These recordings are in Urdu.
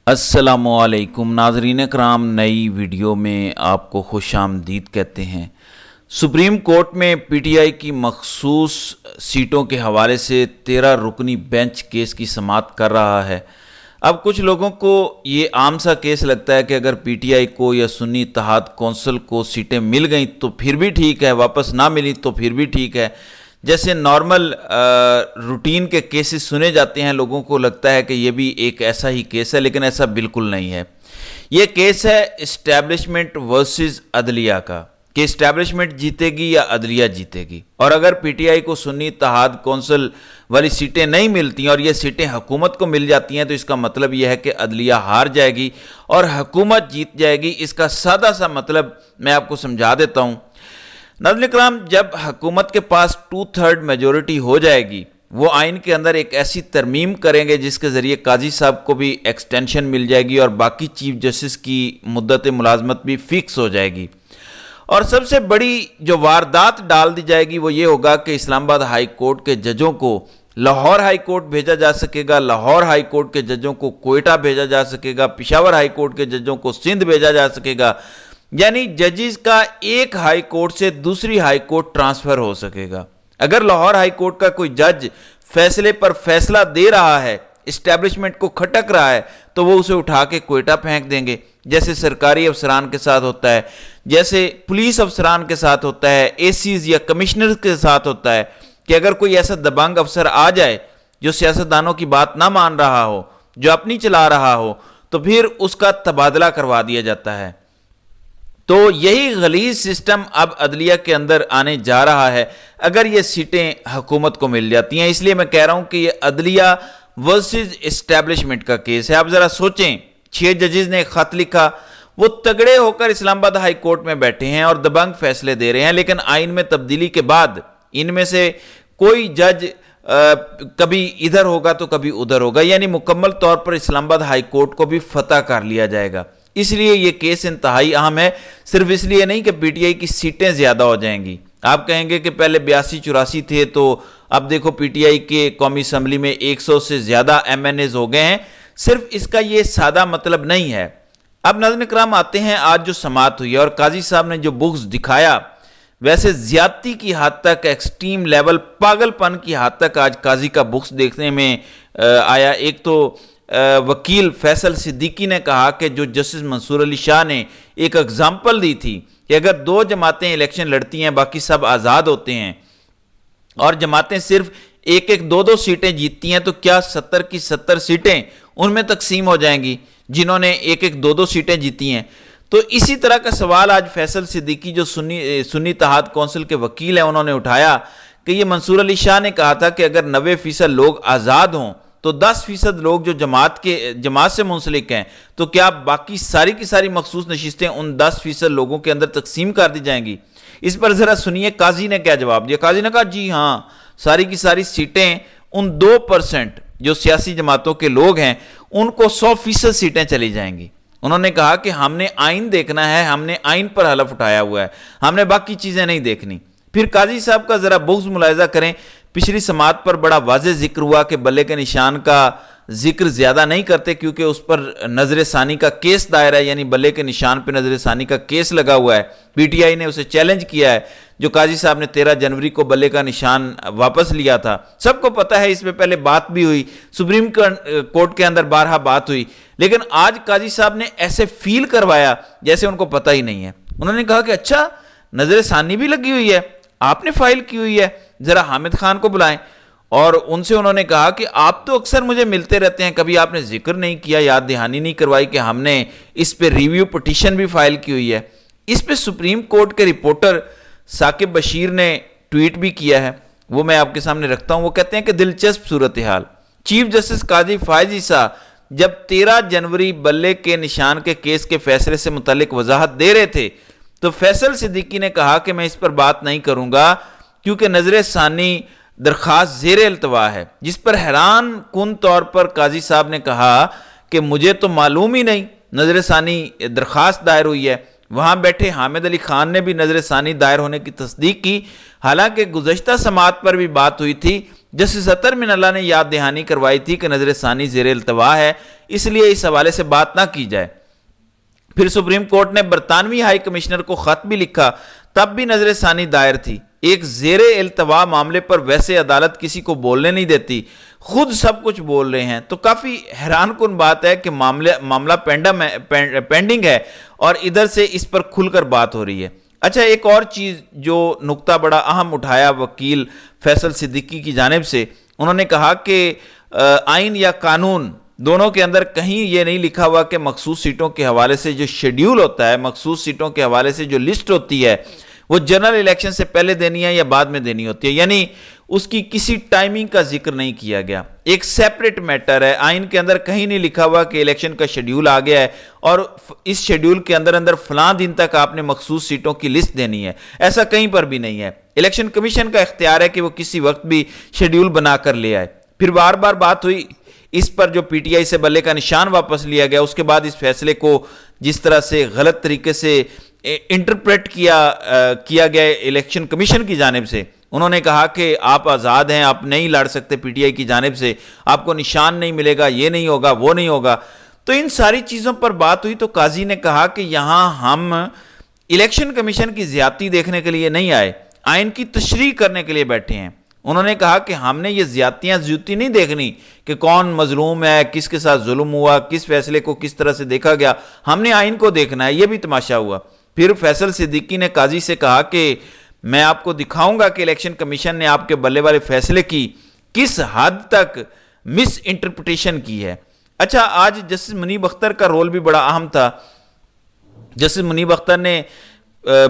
السلام علیکم ناظرین کرام، نئی ویڈیو میں آپ کو خوش آمدید کہتے ہیں۔ سپریم کورٹ میں پی ٹی آئی کی مخصوص سیٹوں کے حوالے سے 13 رکنی بینچ کیس کی سماعت کر رہا ہے۔ اب کچھ لوگوں کو یہ عام سا کیس لگتا ہے کہ اگر پی ٹی آئی کو یا سنی اتحاد کونسل کو سیٹیں مل گئیں تو پھر بھی ٹھیک ہے، واپس نہ ملی تو پھر بھی ٹھیک ہے۔ جیسے نارمل روٹین کے کیسز سنے جاتے ہیں، لوگوں کو لگتا ہے کہ یہ بھی ایک ایسا ہی کیس ہے، لیکن ایسا بالکل نہیں ہے۔ یہ کیس ہے اسٹیبلشمنٹ ورسز عدلیہ کا، کہ اسٹیبلشمنٹ جیتے گی یا عدلیہ جیتے گی۔ اور اگر پی ٹی آئی کو سنی اتحاد کونسل والی سیٹیں نہیں ملتی اور یہ سیٹیں حکومت کو مل جاتی ہیں تو اس کا مطلب یہ ہے کہ عدلیہ ہار جائے گی اور حکومت جیت جائے گی۔ اس کا سادہ سا مطلب میں آپ کو سمجھا دیتا ہوں۔ ناظرین کرام، جب حکومت کے پاس 2/3 میجورٹی ہو جائے گی، وہ آئین کے اندر ایک ایسی ترمیم کریں گے جس کے ذریعے قاضی صاحب کو بھی ایکسٹینشن مل جائے گی اور باقی چیف جسٹس کی مدت ملازمت بھی فکس ہو جائے گی۔ اور سب سے بڑی جو واردات ڈال دی جائے گی وہ یہ ہوگا کہ اسلام آباد ہائی کورٹ کے ججوں کو لاہور ہائی کورٹ بھیجا جا سکے گا، لاہور ہائی کورٹ کے ججوں کو کوئٹہ بھیجا جا سکے گا، پشاور ہائی کورٹ کے ججوں کو سندھ بھیجا جا سکے گا۔ یعنی ججز کا ایک ہائی کورٹ سے دوسری ہائی کورٹ ٹرانسفر ہو سکے گا۔ اگر لاہور ہائی کورٹ کا کوئی جج فیصلے پر فیصلہ دے رہا ہے، اسٹیبلشمنٹ کو کھٹک رہا ہے، تو وہ اسے اٹھا کے کوئٹہ پھینک دیں گے، جیسے سرکاری افسران کے ساتھ ہوتا ہے، جیسے پولیس افسران کے ساتھ ہوتا ہے، اے سیز یا کمشنر کے ساتھ ہوتا ہے کہ اگر کوئی ایسا دبنگ افسر آ جائے جو سیاستدانوں کی بات نہ مان رہا ہو، جو اپنی چلا رہا ہو، تو پھر اس کا تبادلہ کروا دیا جاتا ہے۔ تو یہی غلیظ سسٹم اب عدلیہ کے اندر آنے جا رہا ہے اگر یہ سیٹیں حکومت کو مل جاتی ہیں۔ اس لیے میں کہہ رہا ہوں کہ یہ عدلیہ ورسز اسٹیبلشمنٹ کا کیس ہے۔ آپ ذرا سوچیں، 6 ججز نے ایک خط لکھا، وہ تگڑے ہو کر اسلام آباد ہائی کورٹ میں بیٹھے ہیں اور دبنگ فیصلے دے رہے ہیں، لیکن آئین میں تبدیلی کے بعد ان میں سے کوئی جج کبھی ادھر ہوگا تو کبھی ادھر ہوگا، یعنی مکمل طور پر اسلام آباد ہائی کورٹ کو بھی فتح کر لیا جائے گا۔ اس لیے یہ کیس انتہائی اہم ہے، صرف اس لیے نہیں کہ پی ٹی آئی کی سیٹیں زیادہ ہو جائیں گی۔ آپ کہیں گے کہ پہلے 82-84 تھے، تو اب دیکھو پی ٹی آئی کے قومی اسمبلی میں 100 سے زیادہ ایم این ایز ہو گئے ہیں۔ صرف اس کا یہ سادہ مطلب نہیں ہے۔ اب ناظرین کرام آتے ہیں آج جو سماعت ہوئی ہے، اور قاضی صاحب نے جو بغض دکھایا، ویسے زیادتی کی حد تک، ایکسٹریم لیول، پاگل پن کی حد تک آج قاضی کا بغض دیکھنے میں آیا۔ ایک تو وکیل فیصل صدیقی نے کہا کہ جو جسٹس منصور علی شاہ نے ایک اگزامپل دی تھی کہ اگر 2 جماعتیں الیکشن لڑتی ہیں، باقی سب آزاد ہوتے ہیں، اور جماعتیں صرف 1-2 سیٹیں جیتتی ہیں، تو کیا 70 کی 70 سیٹیں ان میں تقسیم ہو جائیں گی جنہوں نے 1-2 سیٹیں جیتی ہیں؟ تو اسی طرح کا سوال آج فیصل صدیقی جو سنی اتحاد کونسل کے وکیل ہیں انہوں نے اٹھایا کہ یہ منصور علی شاہ نے کہا تھا کہ اگر 90% لوگ آزاد ہوں تو 10% لوگ جو جماعت سے منسلک ہیں، تو کیا باقی ساری کی ساری مخصوص نشستیں ان 10% لوگوں کے اندر تقسیم کر دی جائیں گی؟ اس پر ذرا سنیے قاضی نے کیا جواب دیا۔ قاضی نے کہا جی ہاں، ساری کی ساری سیٹیں ان 2% جو سیاسی جماعتوں کے لوگ ہیں ان کو 100% سیٹیں چلی جائیں گی۔ انہوں نے کہا کہ ہم نے آئین دیکھنا ہے، ہم نے آئین پر حلف اٹھایا ہوا ہے، ہم نے باقی چیزیں نہیں دیکھنی۔ پھر قاضی صاحب کا ذرا بغض ملاحظہ کریں۔ پچھلی سماعت پر بڑا واضح ذکر ہوا کہ بلے کے نشان کا ذکر زیادہ نہیں کرتے کیونکہ اس پر نظر ثانی کا کیس دائر ہے، یعنی بلے کے نشان پہ نظر ثانی کا کیس لگا ہوا ہے۔ پی ٹی آئی نے اسے چیلنج کیا ہے، جو قاضی صاحب نے 13 جنوری کو بلے کا نشان واپس لیا تھا۔ سب کو پتہ ہے، اس میں پہلے بات بھی ہوئی، سپریم کورٹ کے اندر بارہا بات ہوئی، لیکن آج قاضی صاحب نے ایسے فیل کروایا جیسے ان کو پتہ ہی نہیں ہے۔ انہوں نے کہا کہ اچھا، نظر ثانی بھی لگی ہوئی ہے، آپ نے فائل کی ہوئی ہے، ذرا حامد خان کو بلائیں۔ اور ان سے انہوں نے کہا کہ آپ تو اکثر مجھے ملتے رہتے ہیں، کبھی آپ نے ذکر نہیں کیا، یاد دہانی نہیں کروائی کہ ہم نے اس پہ ریویو پٹیشن بھی فائل کی ہوئی ہے۔ اس پہ سپریم کورٹ کے رپورٹر ثاقب بشیر نے ٹویٹ بھی کیا ہے، وہ میں آپ کے سامنے رکھتا ہوں۔ وہ کہتے ہیں کہ دلچسپ صورتحال، چیف جسٹس قاضی فائز عیسیٰ جب 13 جنوری بلے کے نشان کے کیس کے فیصلے سے متعلق وضاحت دے رہے تھے تو فیصل صدیقی نے کہا کہ میں اس پر بات نہیں کروں گا کیونکہ نظر ثانی درخواست زیر التوا ہے، جس پر حیران کن طور پر قاضی صاحب نے کہا کہ مجھے تو معلوم ہی نہیں نظر ثانی درخواست دائر ہوئی ہے۔ وہاں بیٹھے حامد علی خان نے بھی نظر ثانی دائر ہونے کی تصدیق کی، حالانکہ گزشتہ سماعت پر بھی بات ہوئی تھی جسٹس اطہر من اللہ نے یاد دہانی کروائی تھی کہ نظر ثانی زیر التوا ہے، اس لیے اس حوالے سے بات نہ کی جائے۔ پھر سپریم کورٹ نے برطانوی ہائی کمشنر کو خط بھی لکھا، تب بھی نظر ثانی دائر تھی۔ ایک زیر التوا معاملے پر ویسے عدالت کسی کو بولنے نہیں دیتی، خود سب کچھ بول رہے ہیں، تو کافی حیران کن بات ہے کہ معاملہ پینڈنگ ہے اور ادھر سے اس پر کھل کر بات ہو رہی ہے۔ اچھا، ایک اور چیز جو نقطہ بڑا اہم اٹھایا وکیل فیصل صدیقی کی جانب سے، انہوں نے کہا کہ آئین یا قانون دونوں کے اندر کہیں یہ نہیں لکھا ہوا کہ مخصوص سیٹوں کے حوالے سے جو شیڈیول ہوتا ہے، مخصوص سیٹوں کے حوالے سے جو لسٹ ہوتی ہے، وہ جنرل الیکشن سے پہلے دینی ہے یا بعد میں دینی ہوتی ہے، یعنی اس کی کسی ٹائمنگ کا ذکر نہیں کیا گیا، ایک سیپریٹ میٹر ہے۔ آئین کے اندر کہیں نہیں لکھا ہوا کہ الیکشن کا شیڈیول آ گیا ہے اور اس شیڈیول کے اندر فلاں دن تک آپ نے مخصوص سیٹوں کی لسٹ دینی ہے، ایسا کہیں پر بھی نہیں ہے۔ الیکشن کمیشن کا اختیار ہے کہ وہ کسی وقت بھی شیڈیول بنا کر لے آئے۔ پھر بار بار بات ہوئی اس پر جو پی ٹی آئی سے بلے کا نشان واپس لیا گیا، اس کے بعد اس فیصلے کو جس طرح سے غلط طریقے سے انٹرپریٹ کیا گیا الیکشن کمیشن کی جانب سے، انہوں نے کہا کہ آپ آزاد ہیں، آپ نہیں لڑ سکتے پی ٹی آئی کی جانب سے، آپ کو نشان نہیں ملے گا، یہ نہیں ہوگا، وہ نہیں ہوگا۔ تو ان ساری چیزوں پر بات ہوئی تو قاضی نے کہا کہ یہاں ہم الیکشن کمیشن کی زیادتی دیکھنے کے لیے نہیں آئے، آئین کی تشریح کرنے کے لیے بیٹھے ہیں۔ انہوں نے کہا کہ ہم نے یہ زیادتی نہیں دیکھنی کہ کون مظلوم ہے، کس کے ساتھ ظلم ہوا، کس فیصلے کو کس طرح سے دیکھا گیا، ہم نے آئین کو دیکھنا ہے، یہ بھی تماشا ہوا۔ پھر فیصل صدیقی نے قاضی سے کہا کہ میں آپ کو دکھاؤں گا کہ الیکشن کمیشن نے آپ کے بلے والے فیصلے کی کس حد تک مس انٹرپریٹیشن کی ہے۔ اچھا، آج جسٹس منیب اختر کا رول بھی بڑا اہم تھا۔ جسٹس منیب اختر نے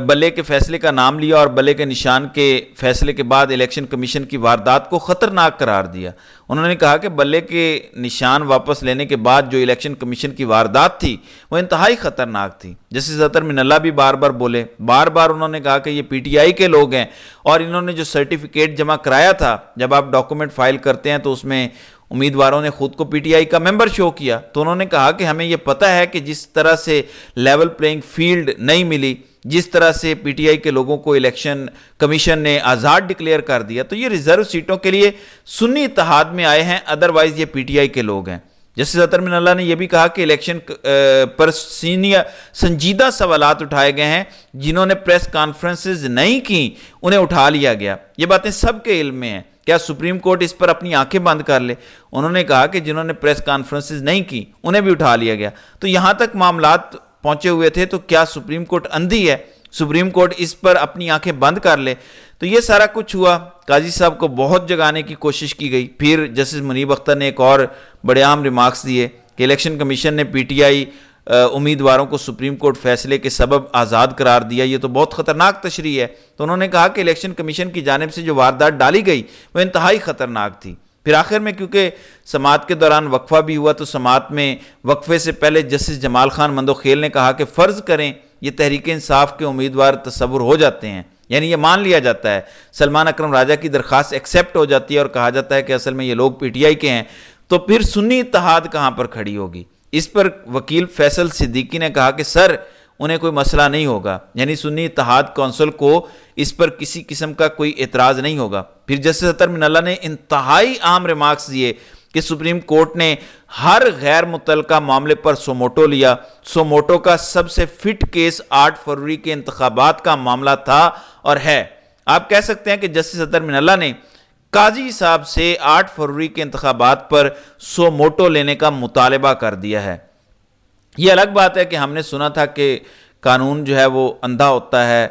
بلے کے فیصلے کا نام لیا اور بلے کے نشان کے فیصلے کے بعد الیکشن کمیشن کی واردات کو خطرناک قرار دیا۔ انہوں نے کہا کہ بلے کے نشان واپس لینے کے بعد جو الیکشن کمیشن کی واردات تھی وہ انتہائی خطرناک تھی۔ جسٹس اطہر من اللہ بھی بار بار بولے، بار بار انہوں نے کہا کہ یہ پی ٹی آئی کے لوگ ہیں اور انہوں نے جو سرٹیفکیٹ جمع کرایا تھا، جب آپ ڈاکومنٹ فائل کرتے ہیں تو اس میں امیدواروں نے خود کو پی ٹی آئی کا ممبر شو کیا، تو انہوں نے کہا کہ ہمیں یہ پتہ ہے کہ جس طرح سے لیول پلینگ فیلڈ نہیں ملی، جس طرح سے پی ٹی آئی کے لوگوں کو الیکشن کمیشن نے آزاد ڈکلیئر کر دیا، تو یہ ریزرو سیٹوں کے لیے سنی اتحاد میں آئے ہیں، ادروائز یہ پی ٹی آئی کے لوگ ہیں۔ جسٹس اطہر من اللہ نے یہ بھی کہا کہ الیکشن پر سنجیدہ سوالات اٹھائے گئے ہیں، جنہوں نے پریس کانفرنسز نہیں کی انہیں اٹھا لیا گیا۔ یہ باتیں سب کے علم میں ہیں، کیا سپریم کورٹ اس پر اپنی آنکھیں بند کر لے؟ انہوں نے کہا کہ جنہوں نے پریس کانفرنسز نہیں کی انہیں بھی اٹھا لیا گیا۔ تو یہاں تک معاملات پہنچے ہوئے تھے، تو کیا سپریم کورٹ اندھی ہے؟ سپریم کورٹ اس پر اپنی آنکھیں بند کر لے؟ تو یہ سارا کچھ ہوا، قاضی صاحب کو بہت جگانے کی کوشش کی گئی۔ پھر جسٹس منیب اختر نے ایک اور بڑے اہم ریمارکس دیے کہ الیکشن کمیشن نے پی ٹی آئی امیدواروں کو سپریم کورٹ فیصلے کے سبب آزاد قرار دیا، یہ تو بہت خطرناک تشریح ہے۔ تو انہوں نے کہا کہ الیکشن کمیشن کی جانب سے جو واردات ڈالی گئی وہ انتہائی خطرناک تھی۔ پھر آخر میں کیونکہ سماعت کے دوران وقفہ بھی ہوا، تو سماعت میں وقفے سے پہلے جسٹس جمال خان مندوخیل نے کہا کہ فرض کریں یہ تحریک انصاف کے امیدوار تصور ہو جاتے ہیں، یعنی یہ مان لیا جاتا ہے، سلمان اکرم راجہ کی درخواست ایکسیپٹ ہو جاتی ہے اور کہا جاتا ہے کہ اصل میں یہ لوگ پی ٹی آئی کے ہیں، تو پھر سنی اتحاد کہاں پر کھڑی ہوگی؟ اس پر وکیل فیصل صدیقی نے کہا کہ سر انہیں کوئی مسئلہ نہیں ہوگا، یعنی سنی اتحاد کونسل کو اس پر کسی قسم کا کوئی اعتراض نہیں ہوگا۔ پھر جسٹس اطہر من اللہ نے انتہائی اہم ریمارکس دیے کہ سپریم کورٹ نے ہر غیر متعلقہ معاملے پر سوموٹو لیا۔ سوموٹو کا سب سے فٹ کیس 8 فروری کے انتخابات کا معاملہ تھا اور ہے۔ آپ کہہ سکتے ہیں کہ جسٹس اطہر من اللہ نے قاضی صاحب سے 8 فروری کے انتخابات پر سوموٹو لینے کا مطالبہ کر دیا ہے۔ یہ الگ بات ہے کہ ہم نے سنا تھا کہ قانون جو ہے وہ اندھا ہوتا ہے۔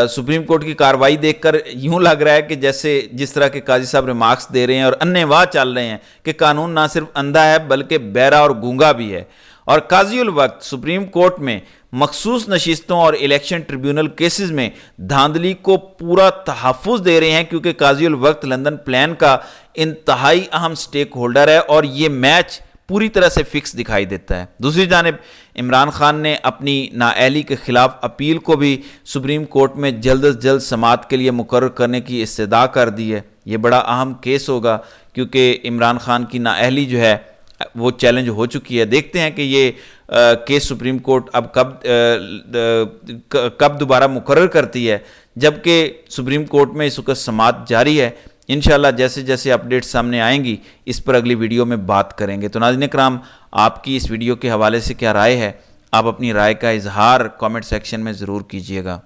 سپریم کورٹ کی کارروائی دیکھ کر یوں لگ رہا ہے کہ جیسے جس طرح کے قاضی صاحب ریمارکس دے رہے ہیں اور انے واہ چل رہے ہیں کہ قانون نہ صرف اندھا ہے بلکہ بہرا اور گونگا بھی ہے۔ اور قاضی الوقت سپریم کورٹ میں مخصوص نشستوں اور الیکشن ٹریبیونل کیسز میں دھاندلی کو پورا تحفظ دے رہے ہیں، کیونکہ قاضی الوقت لندن پلان کا انتہائی اہم سٹیک ہولڈر ہے اور یہ میچ پوری طرح سے فکس دکھائی دیتا ہے۔ دوسری جانب عمران خان نے اپنی نااہلی کے خلاف اپیل کو بھی سپریم کورٹ میں جلد از جلد سماعت کے لیے مقرر کرنے کی استدعا کر دی ہے۔ یہ بڑا اہم کیس ہوگا کیونکہ عمران خان کی نااہلی جو ہے وہ چیلنج ہو چکی ہے۔ دیکھتے ہیں کہ یہ کیس سپریم کورٹ اب کب دوبارہ مقرر کرتی ہے، جبکہ سپریم کورٹ میں اس وقت سماعت جاری ہے۔ انشاءاللہ جیسے جیسے اپڈیٹ سامنے آئیں گی اس پر اگلی ویڈیو میں بات کریں گے۔ تو ناظرین کرام، آپ کی اس ویڈیو کے حوالے سے کیا رائے ہے؟ آپ اپنی رائے کا اظہار کامنٹ سیکشن میں ضرور کیجئے گا۔